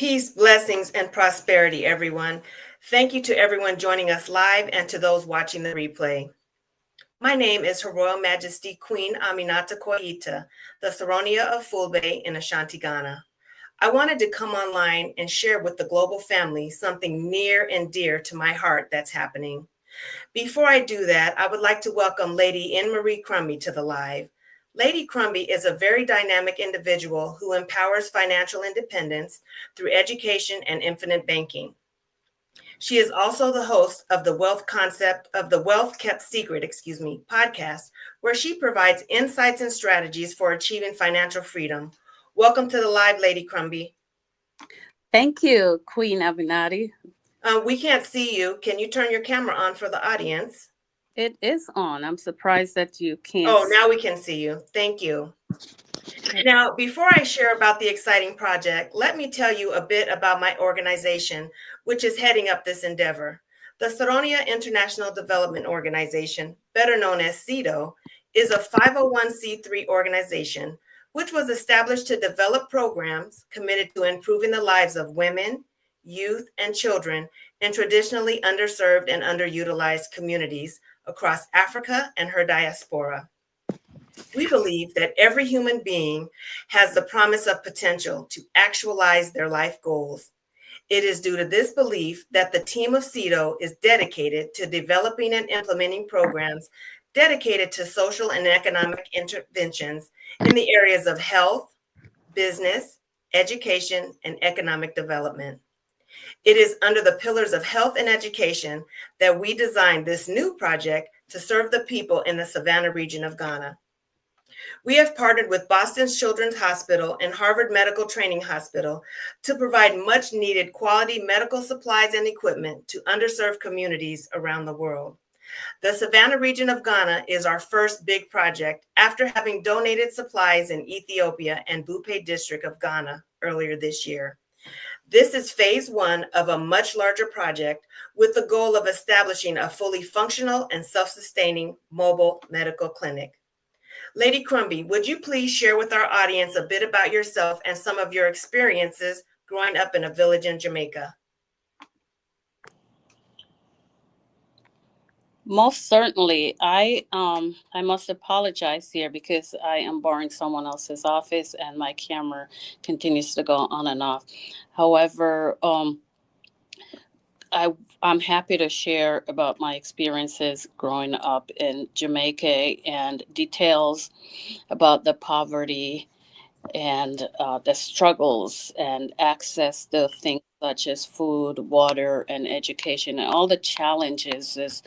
Peace, blessings, and prosperity, everyone. Thank you to everyone joining us live and to those watching the replay. My name is Her Royal Majesty Queen Aminata Koita, the Sarauniya of Fulbe in Ashanti, Ghana. I wanted to come online and share with the global family something near and dear to my heart that's happening. Before I do that, I would like to welcome Lady Anne Marie Crumby to the live. Lady Crumby is a very dynamic individual who empowers financial independence through education and infinite banking. She is also the host of the Wealth Kept Secret, podcast, where she provides insights and strategies for achieving financial freedom. Welcome to the live, Lady Crumby. Thank you, Queen Avenatti. We can't see you. Can you turn your camera on for the audience? It is on. I'm surprised that you can't. Oh, now we can see you. Thank you. Now, before I share about the exciting project, let me tell you a bit about my organization, which is heading up this endeavor. The Sarauniya International Development Organization, better known as SIDO, is a 501c3 organization which was established to develop programs committed to improving the lives of women, youth, and children in traditionally underserved and underutilized communities across Africa and her diaspora. We believe that every human being has the promise of potential to actualize their life goals. It is due to this belief that the team of SIDO is dedicated to developing and implementing programs dedicated to social and economic interventions in the areas of health, business, education, and economic development. It is under the pillars of health and education that we designed this new project to serve the people in the Savannah region of Ghana. We have partnered with Boston Children's Hospital and Harvard Medical Training Hospital to provide much needed quality medical supplies and equipment to underserved communities around the world. The Savannah region of Ghana is our first big project after having donated supplies in Ethiopia and Bupe district of Ghana earlier this year. This is phase one of a much larger project with the goal of establishing a fully functional and self-sustaining mobile medical clinic. Lady Crumby, would you please share with our audience a bit about yourself and some of your experiences growing up in a village in Jamaica? Most certainly. I must apologize here because I am borrowing someone else's office and my camera continues to go on and off. However, I I'm happy to share about my experiences growing up in Jamaica and details about the poverty and the struggles and access to things such as food, water, and education, and all the challenges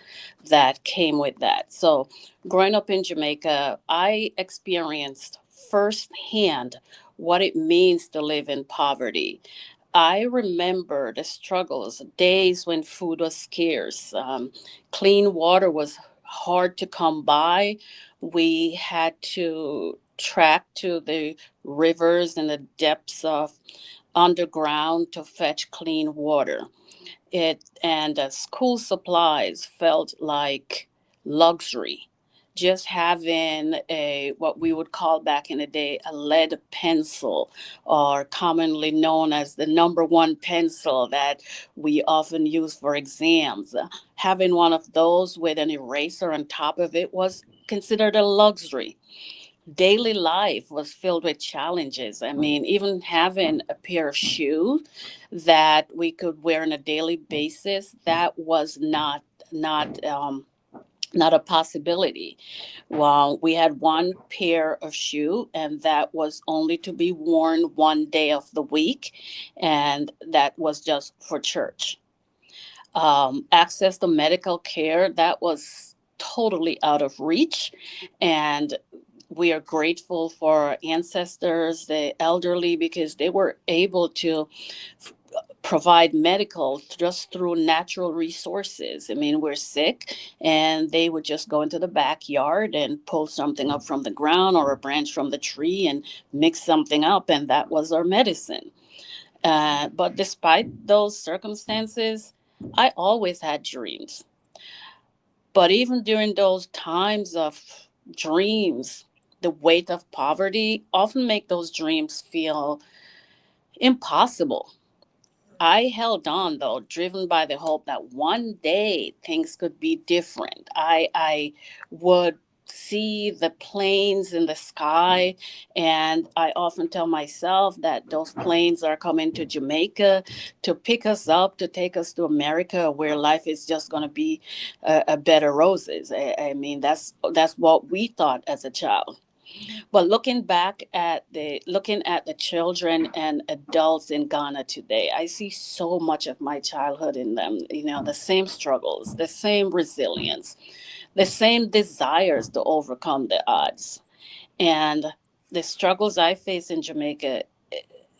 that came with that. So, growing up in Jamaica, I experienced firsthand what it means to live in poverty. I remember the struggles, days when food was scarce, clean water was hard to come by. We had to track to the rivers and the depths of underground to fetch clean water. It and school supplies felt like luxury. Just having a what we would call back in the day a lead pencil, or commonly known as the number one pencil that we often use for exams. Having one of those with an eraser on top of it was considered a luxury. Daily life was filled with challenges. I mean, even having a pair of shoes that we could wear on a daily basis, that was not not a possibility. Well, we had one pair of shoe, and that was only to be worn one day of the week, and that was just for church. Access to medical care, that was totally out of reach, and we are grateful for our ancestors, the elderly, because they were able to f- provide medical just through natural resources. I mean, we're sick, and they would just go into the backyard and pull something up from the ground or a branch from the tree and mix something up, and that was our medicine. But despite those circumstances, I always had dreams. But even during those times of dreams, the weight of poverty often make those dreams feel impossible. I held on though, driven by the hope that one day things could be different. I would see the planes in the sky, and I often tell myself that those planes are coming to Jamaica to pick us up, to take us to America, where life is just going to be a bed of roses. I mean, that's what we thought as a child. But looking at the children and adults in Ghana today, I see so much of my childhood in them. You know, the same struggles, the same resilience, the same desires to overcome the odds. And the struggles I face in Jamaica,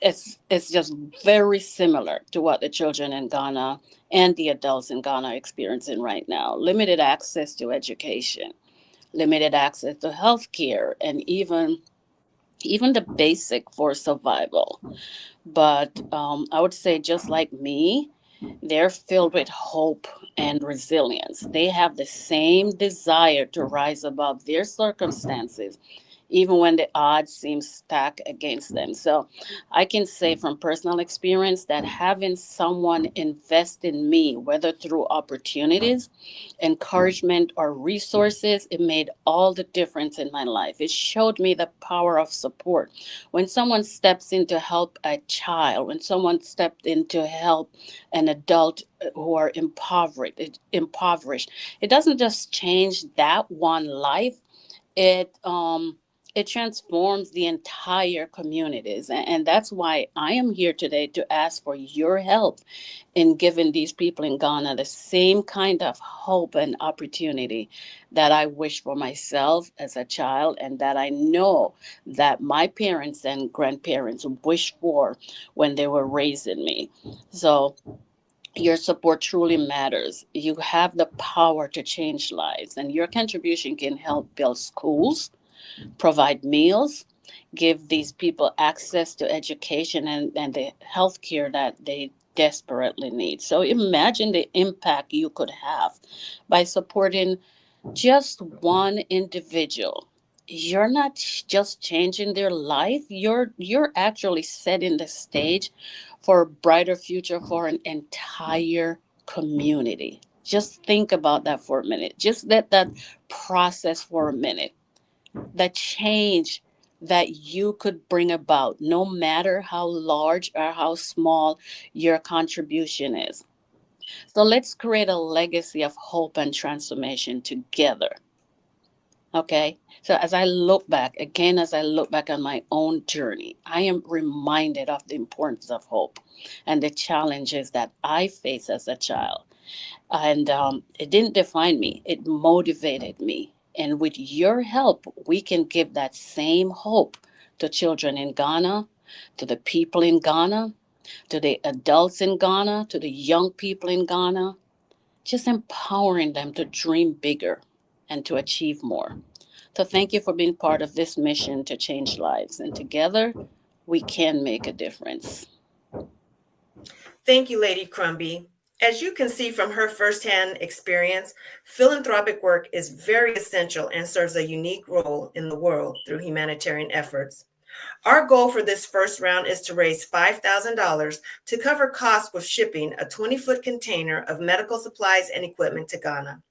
it's just very similar to what the children in Ghana and the adults in Ghana are experiencing right now. Limited access to education, limited access to health care, and even the basic for survival. But I would say, just like me, they're filled with hope and resilience. They have the same desire to rise above their circumstances, even when the odds seem stacked against them. So I can say from personal experience that having someone invest in me, whether through opportunities, encouragement, or resources, it made all the difference in my life. It showed me the power of support. When someone steps in to help a child, when someone stepped in to help an adult who are impoverished, it doesn't just change that one life. It transforms the entire communities, and that's why I am here today to ask for your help in giving these people in Ghana the same kind of hope and opportunity that I wish for myself as a child, and that I know that my parents and grandparents wished for when they were raising me. So your support truly matters. You have the power to change lives, and your contribution can help build schools, provide meals, give these people access to education and the health care that they desperately need. So imagine the impact you could have by supporting just one individual. You're not just changing their life, you're actually setting the stage for a brighter future for an entire community. Just think about that for a minute. Just let that process for a minute. The change that you could bring about, no matter how large or how small your contribution is. So let's create a legacy of hope and transformation together. Okay. So as I look back on my own journey, I am reminded of the importance of hope and the challenges that I faced as a child. And it didn't define me, it motivated me. And with your help, we can give that same hope to children in Ghana, to the people in Ghana, to the adults in Ghana, to the young people in Ghana, just empowering them to dream bigger and to achieve more. So thank you for being part of this mission to change lives. And together, we can make a difference. Thank you, Lady Crumby. As you can see from her firsthand experience, philanthropic work is very essential and serves a unique role in the world through humanitarian efforts. Our goal for this first round is to raise $5,000 to cover costs with shipping a 20-foot container of medical supplies and equipment to Ghana.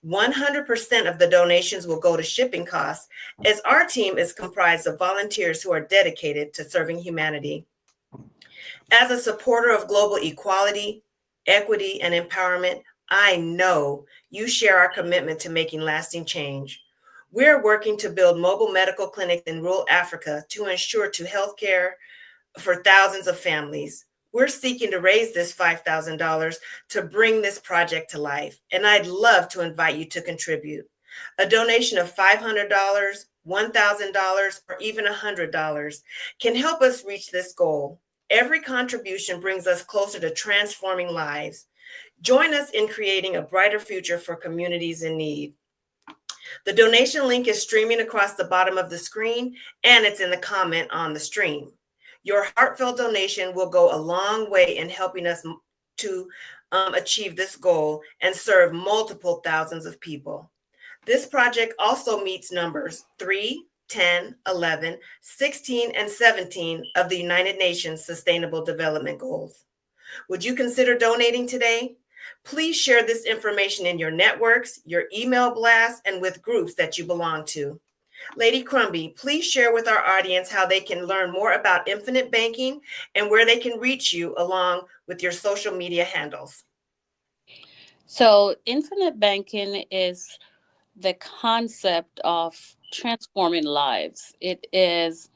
100% of the donations will go to shipping costs, as our team is comprised of volunteers who are dedicated to serving humanity. As a supporter of global equality, equity, and empowerment, I know you share our commitment to making lasting change. We're working to build mobile medical clinics in rural Africa to ensure to healthcare for thousands of families. We're seeking to raise this $5,000 to bring this project to life, and I'd love to invite you to contribute. A donation of $500, $1,000, or even $100 can help us reach this goal. Every contribution brings us closer to transforming lives. Join us in creating a brighter future for communities in need. The donation link is streaming across the bottom of the screen, and it's in the comment on the stream. Your heartfelt donation will go a long way in helping us to achieve this goal and serve multiple thousands of people. This project also meets numbers 3, 10, 11, 16, and 17 of the United Nations Sustainable Development Goals. Would you consider donating today? Please share this information in your networks, your email blasts, and with groups that you belong to. Lady Crumby, please share with our audience how they can learn more about infinite banking and where they can reach you along with your social media handles. So, infinite banking is the concept of transforming lives. It is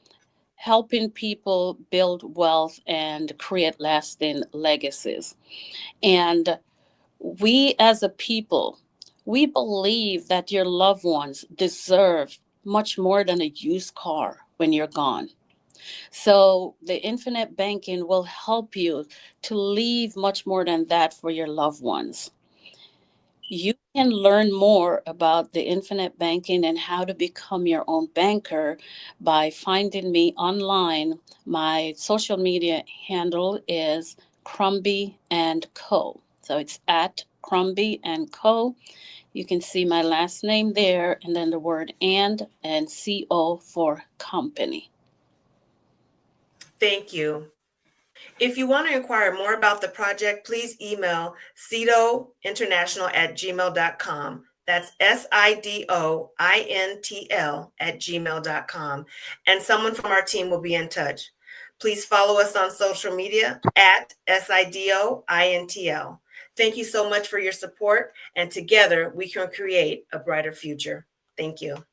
helping people build wealth and create lasting legacies. And we as a people, we believe that your loved ones deserve much more than a used car when you're gone. So the infinite banking will help you to leave much more than that for your loved ones. You can learn more about the infinite banking and how to become your own banker by finding me online. My social media handle is Crumby and Co. So it's at Crumby and Co. You can see my last name there and then the word and CO for company. Thank you. If you want to inquire more about the project, please email sidointernational@gmail.com. That's SIDOINTL@gmail.com. And someone from our team will be in touch. Please follow us on social media at SIDOINTL. Thank you so much for your support, and together we can create a brighter future. Thank you.